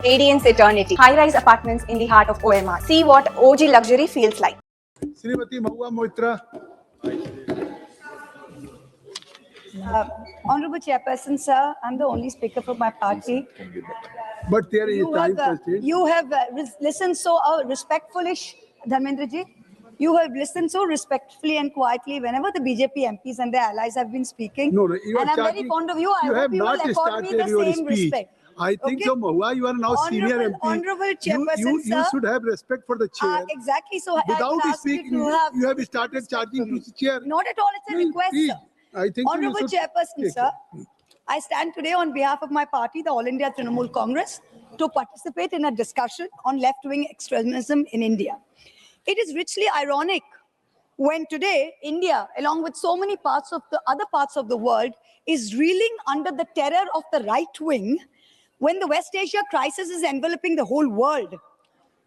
Radiance Eternity. High-rise apartments in the heart of OMR. See what OG luxury feels like. Srimati Mahua Moitra. Honorable Chairperson, sir, I'm the only speaker from my party. But there is time constraint. You have listened so respectfulish, Dharmendra ji. You have listened so respectfully and quietly whenever the BJP MPs and their allies have been speaking. No, you are and I'm charging, very fond of you. I you hope have you will not accord me started the your same speech. respect. I think so, Mahua, you are now senior MP. Honorable Chairperson, you should have respect for the chair. Exactly. So Without I would ask speaking, you to have you have started charging to the chair. Not at all. It's a request, Please. sir. I think Honorable so you should Chairperson, take sir, it. I stand today on behalf of my party, the All India Trinamool Congress, to participate in a discussion on left-wing extremism in India. It is richly ironic when today India, along with so many parts of the other parts of the world, is reeling under the terror of the right wing, when the West Asia crisis is enveloping the whole world,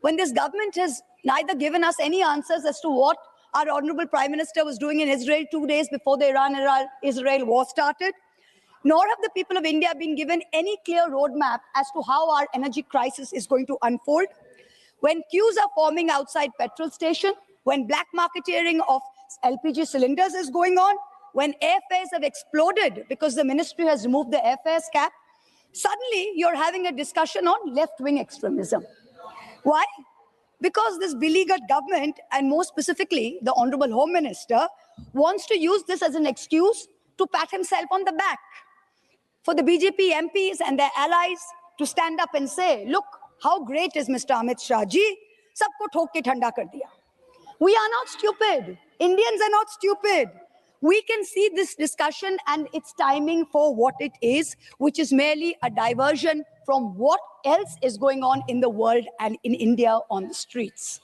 when this government has neither given us any answers as to what our Honorable Prime Minister was doing in Israel 2 days before the Iran-Israel war started, nor have the people of India been given any clear roadmap as to how our energy crisis is going to unfold, when queues are forming outside petrol stations, when black marketeering of LPG cylinders is going on, when airfares have exploded because the ministry has removed the airfares cap, suddenly you're having a discussion on left-wing extremism. Why? Because this beleaguered government, and more specifically, the Honorable Home Minister, wants to use this as an excuse to pat himself on the back. For the BJP MPs and their allies to stand up and say, look, how great is Mr. Amit Shah ji? Sabko thok ke thanda kar diya. We are not stupid. Indians are not stupid. We can see this discussion and its timing for what it is, which is merely a diversion from what else is going on in the world and in India on the streets.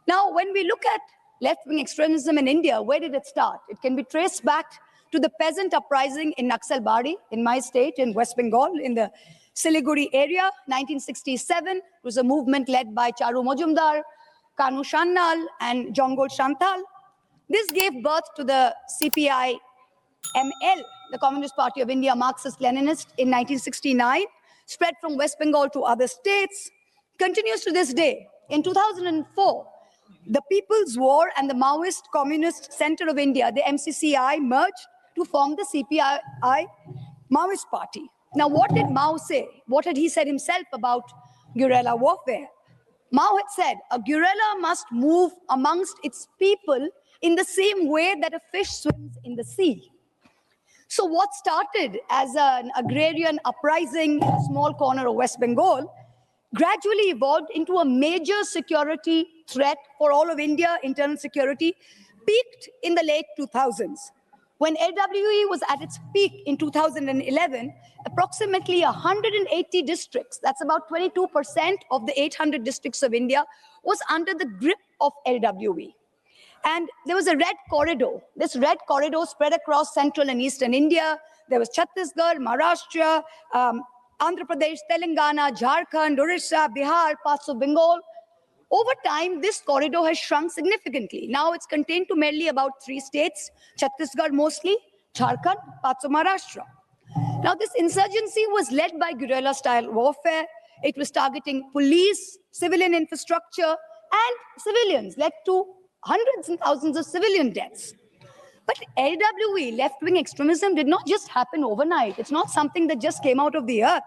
Now, when we look at left-wing extremism in India, where did it start? It can be traced back to the peasant uprising in Naxalbari, in my state, in West Bengal, in the Siliguri area, 1967. It was a movement led by Charu Majumdar, Kanu Shannal, and Jongol Shantal. This gave birth to the CPI-ML, the Communist Party of India, Marxist-Leninist, in 1969, spread from West Bengal to other states, continues to this day. In 2004, the People's War and the Maoist Communist Center of India, the MCCI, merged to form the CPI Maoist Party. Now, what did Mao say? What had he said himself about guerrilla warfare? Mao had said, a guerrilla must move amongst its people in the same way that a fish swims in the sea. So what started as an agrarian uprising in a small corner of West Bengal gradually evolved into a major security threat for all of India, internal security, peaked in the late 2000s. When LWE was at its peak in 2011, approximately 180 districts, that's about 22% of the 800 districts of India, was under the grip of LWE. And there was a red corridor. This red corridor spread across central and eastern India. There was Chhattisgarh, Maharashtra, Andhra Pradesh, Telangana, Jharkhand, Orissa, Bihar, parts of Bengal. Over time, this corridor has shrunk significantly. Now it's contained to merely about 3 states, Chhattisgarh mostly, Jharkhand, parts of Maharashtra. Now this insurgency was led by guerrilla-style warfare. It was targeting police, civilian infrastructure, and civilians, led to hundreds and thousands of civilian deaths. But LWE, left-wing extremism, did not just happen overnight. It's not something that just came out of the earth.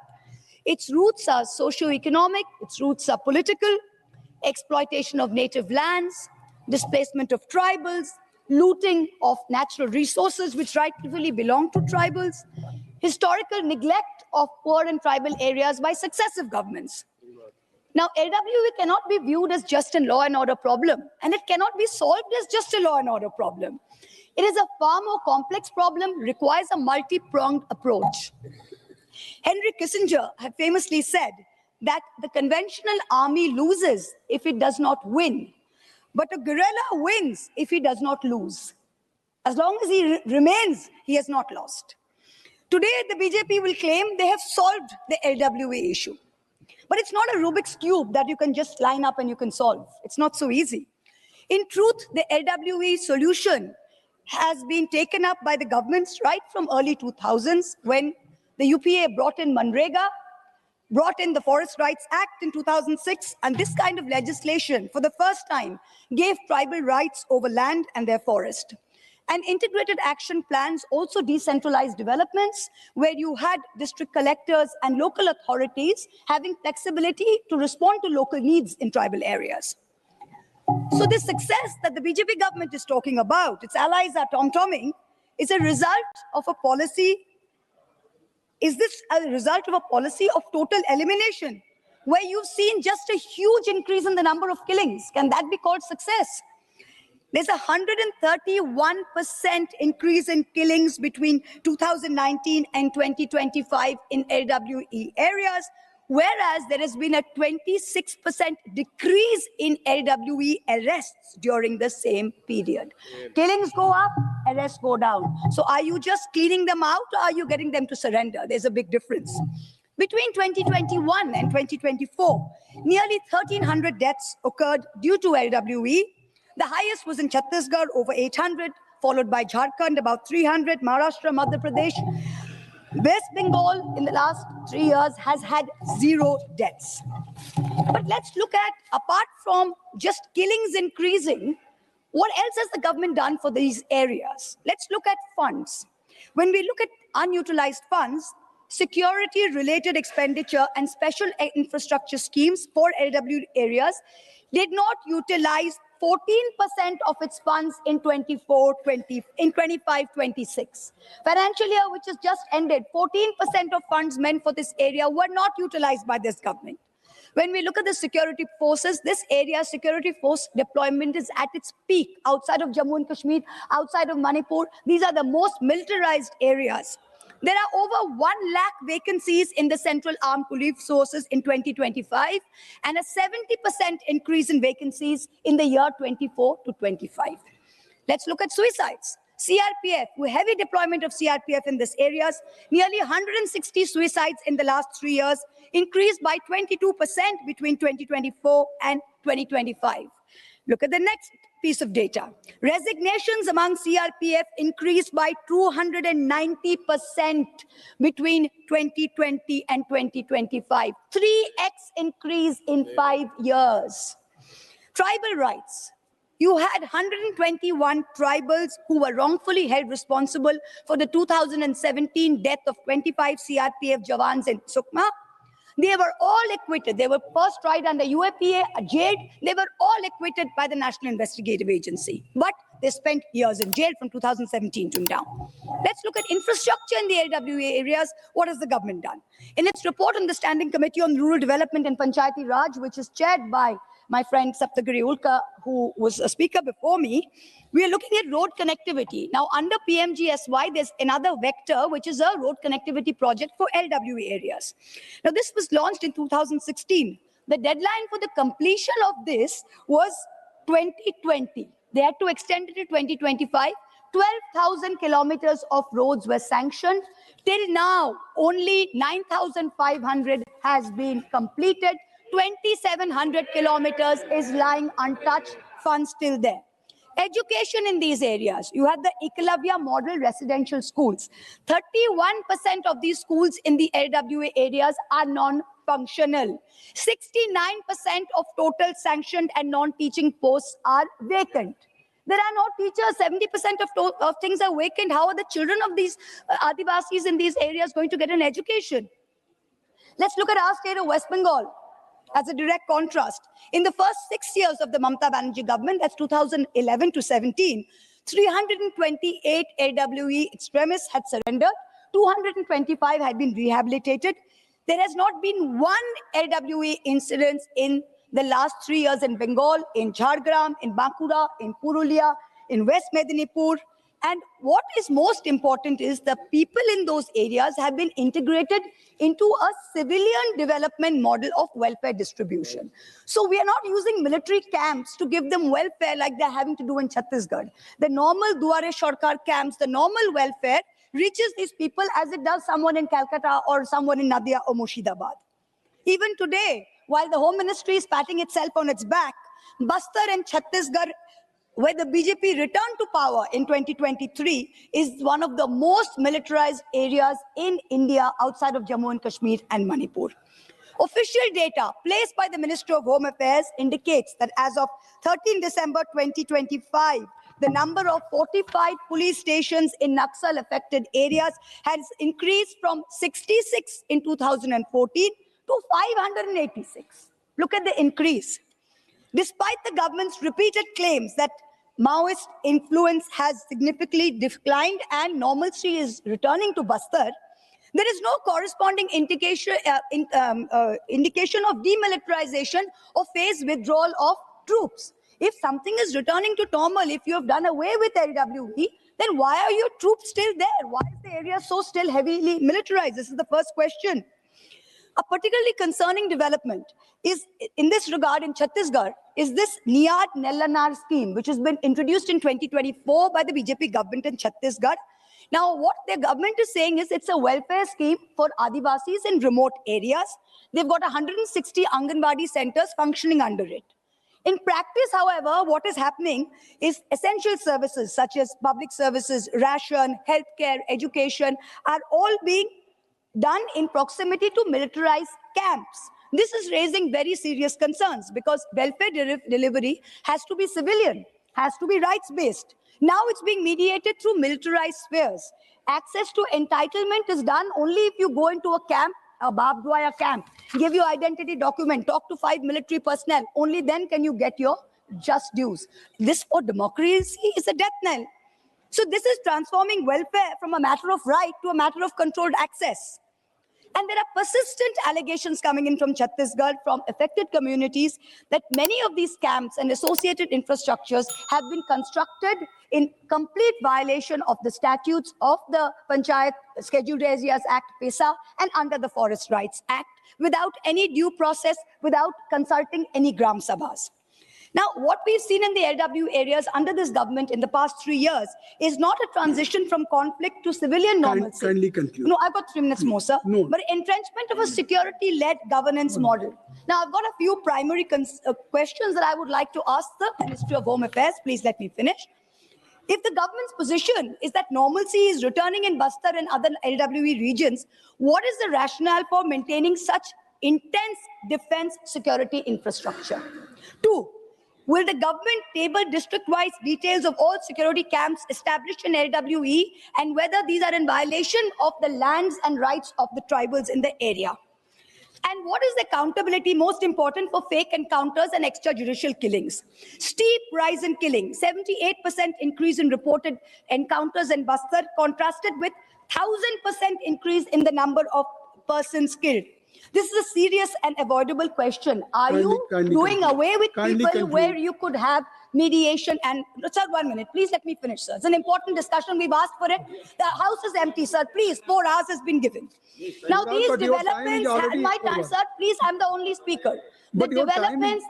Its roots are socio-economic, its roots are political, exploitation of native lands, displacement of tribals, looting of natural resources which rightfully belong to tribals, historical neglect of poor and tribal areas by successive governments. Now, LWE cannot be viewed as just a law and order problem, and it cannot be solved as just a law and order problem. It is a far more complex problem, requires a multi-pronged approach. Henry Kissinger had famously said that the conventional army loses if it does not win, but a guerrilla wins if he does not lose. As long as he remains, he has not lost. Today, the BJP will claim they have solved the LWE issue. But it's not a Rubik's Cube that you can just line up and you can solve. It's not so easy. In truth, the LWE solution has been taken up by the governments right from early 2000s when the UPA brought in Manrega. brought in the Forest Rights Act in 2006, and this kind of legislation, for the first time, gave tribal rights over land and their forest. And integrated action plans also decentralized developments, where you had district collectors and local authorities having flexibility to respond to local needs in tribal areas. So this success that the BJP government is talking about, its allies are tom-tomming, is a result of a policy. Is this a result of a policy of total elimination, where you've seen just a huge increase in the number of killings? Can that be called success? There's a 131% increase in killings between 2019 and 2025 in LWE areas, whereas there has been a 26% decrease in LWE arrests during the same period. Killings go up, arrests go down. So are you just cleaning them out, or are you getting them to surrender? There's a big difference. Between 2021 and 2024, nearly 1,300 deaths occurred due to LWE. The highest was in Chhattisgarh, over 800, followed by Jharkhand, about 300, Maharashtra, Madhya Pradesh. West Bengal in the last 3 years has had 0 deaths. But let's look at, apart from just killings increasing, what else has the government done for these areas? Let's look at funds. When we look at unutilized funds, security-related expenditure and special infrastructure schemes for LW areas did not utilize 14% of its funds in 25-26. Financial year, which has just ended, 14% of funds meant for this area were not utilized by this government. When we look at the security forces, this area security force deployment is at its peak outside of Jammu and Kashmir, outside of Manipur. These are the most militarized areas. There are over 1 lakh vacancies in the Central Armed Police Forces in 2025 and a 70% increase in vacancies in the year 24 to 25. Let's look at suicides. CRPF, with heavy deployment of CRPF in these areas, nearly 160 suicides in the last 3 years, increased by 22% between 2024 and 2025. Look at the next piece of data. Resignations among CRPF increased by 290% between 2020 and 2025. 3x increase in 5 years. Tribal rights. You had 121 tribals who were wrongfully held responsible for the 2017 death of 25 CRPF Jawans in Sukma. They were all acquitted. They were first tried under UAPA, jailed. They were all acquitted by the National Investigative Agency. But they spent years in jail from 2017 to now. Let's look at infrastructure in the LWA areas. What has the government done? In its report on the Standing Committee on Rural Development and Panchayati Raj, which is chaired by my friend Saptagiri Ulka, who was a speaker before me, we are looking at road connectivity. Now, under PMGSY, there's another vector, which is a road connectivity project for LWA areas. Now, this was launched in 2016. The deadline for the completion of this was 2020. They had to extend it to 2025. 12,000 kilometers of roads were sanctioned. Till now, only 9,500 has been completed. 2,700 kilometers is lying untouched, funds still there. Education in these areas, you have the Ekalavya model residential schools. 31% of these schools in the LWA areas are non-functional. 69% of total sanctioned and non-teaching posts are vacant. There are no teachers. 70% of things are vacant. How are the children of these Adivasis in these areas going to get an education? Let's look at our state of West Bengal as a direct contrast. In the first 6 years of the Mamata Banerjee government, that's 2011 to 17, 328 LWE extremists had surrendered, 225 had been rehabilitated. There has not been one LWE incident in the last 3 years in Bengal, in Jhargram, in Bankura, in Purulia, in West Medinipur. And what is most important is the people in those areas have been integrated into a civilian development model of welfare distribution. So we are not using military camps to give them welfare like they're having to do in Chhattisgarh. The normal Duare Sarkar camps, the normal welfare reaches these people as it does someone in Calcutta or someone in Nadia or Murshidabad. Even today, while the Home Ministry is patting itself on its back, Bastar and Chhattisgarh, where the BJP returned to power in 2023, is one of the most militarized areas in India outside of Jammu and Kashmir and Manipur. Official data placed by the Ministry of Home Affairs indicates that as of 13 December 2025, the number of fortified police stations in Naxal affected areas has increased from 66 in 2014 to 586. Look at the increase. Despite the government's repeated claims that Maoist influence has significantly declined and normalcy is returning to Bastar, there is no corresponding indication of demilitarization or phased withdrawal of troops. If something is returning to normal, if you have done away with LWE, then why are your troops still there? Why is the area so still heavily militarized? This is the first question. A particularly concerning development is, in this regard, in Chhattisgarh, is this Niyad Nellanar scheme, which has been introduced in 2024 by the BJP government in Chhattisgarh. Now, what the government is saying is it's a welfare scheme for Adivasis in remote areas. They've got 160 Anganwadi centers functioning under it. In practice, however, what is happening is essential services such as public services, ration, healthcare, education are all being done in proximity to militarized camps. This is raising very serious concerns because welfare delivery has to be civilian, has to be rights-based. Now it's being mediated through militarized spheres. Access to entitlement is done only if you go into a camp, a barbed wire camp, give your identity document, talk to 5 military personnel. Only then can you get your just dues. This for democracy is a death knell. So this is transforming welfare from a matter of right to a matter of controlled access. And there are persistent allegations coming in from Chhattisgarh, from affected communities, that many of these camps and associated infrastructures have been constructed in complete violation of the statutes of the Panchayat Scheduled Areas Act, PESA, and under the Forest Rights Act, without any due process, without consulting any Gram Sabhas. Now, what we've seen in the LW areas under this government in the past 3 years is not a transition from conflict to civilian normalcy. Kindly conclude. No, I've got 3 minutes more, sir. No. But entrenchment of a security-led governance model. Now, I've got a few primary questions that I would like to ask the Ministry of Home Affairs. Please let me finish. If the government's position is that normalcy is returning in Bastar and other LWE regions, what is the rationale for maintaining such intense defense security infrastructure? 2, will the government table district-wise details of all security camps established in LWE and whether these are in violation of the lands and rights of the tribals in the area? And what is the accountability most important for fake encounters and extrajudicial killings? Steep rise in killing, 78% increase in reported encounters in Bastar, contrasted with 1000% increase in the number of persons killed. This is a serious and avoidable question. Are you doing away with people where you could have mediation? And sir, 1 minute, please let me finish, sir. It's an important discussion. We've asked for it. The house is empty, sir. Please, 4 hours has been given. Now these developments, my time, sir. Please, I'm the only speaker. The developments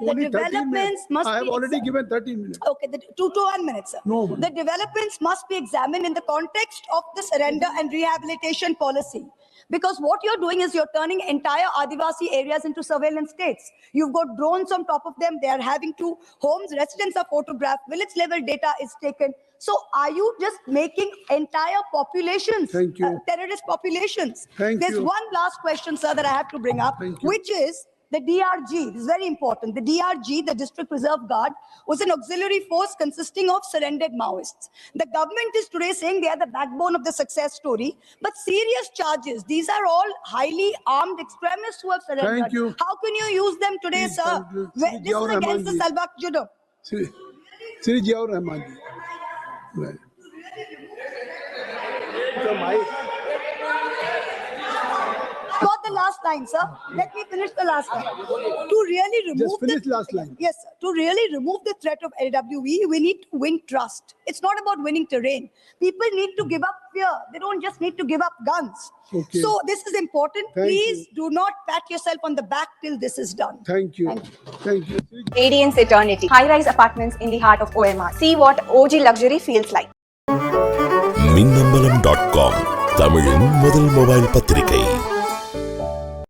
must be. I have already given 13 minutes. Okay, 1 minute, sir. No. The developments must be examined in the context of the surrender and rehabilitation policy. Because what you're doing is you're turning entire Adivasi areas into surveillance states. You've got drones on top of them. They are having to homes. Residents are photographed. Village level data is taken. So are you just making entire populations, terrorist populations? There's one last question, sir, that I have to bring up, which is the DRG. This is very important. The DRG, the District Reserve Guard, was an auxiliary force consisting of surrendered Maoists. The government is today saying they are the backbone of the success story, but serious charges. These are all highly armed extremists who have surrendered. Thank you. How can you use them today, sir? This is against the Salbak Judo. Sri Jiaur Rahman ji. Right. Got the last line, sir. Let me finish the last line. To really remove Just finish last line. Yes, sir. To really remove the threat of LWE, we need to win trust. It's not about winning terrain. People need to give up fear. They don't just need to give up guns. Okay. So this is important. Please do not pat yourself on the back till this is done. Thank you. Thank you. Radiance Eternity. High-rise apartments in the heart of OMR. See what OG luxury feels like. மின்னம்பலம்.com தமிழின் முதல் mobile பத்திரிகை.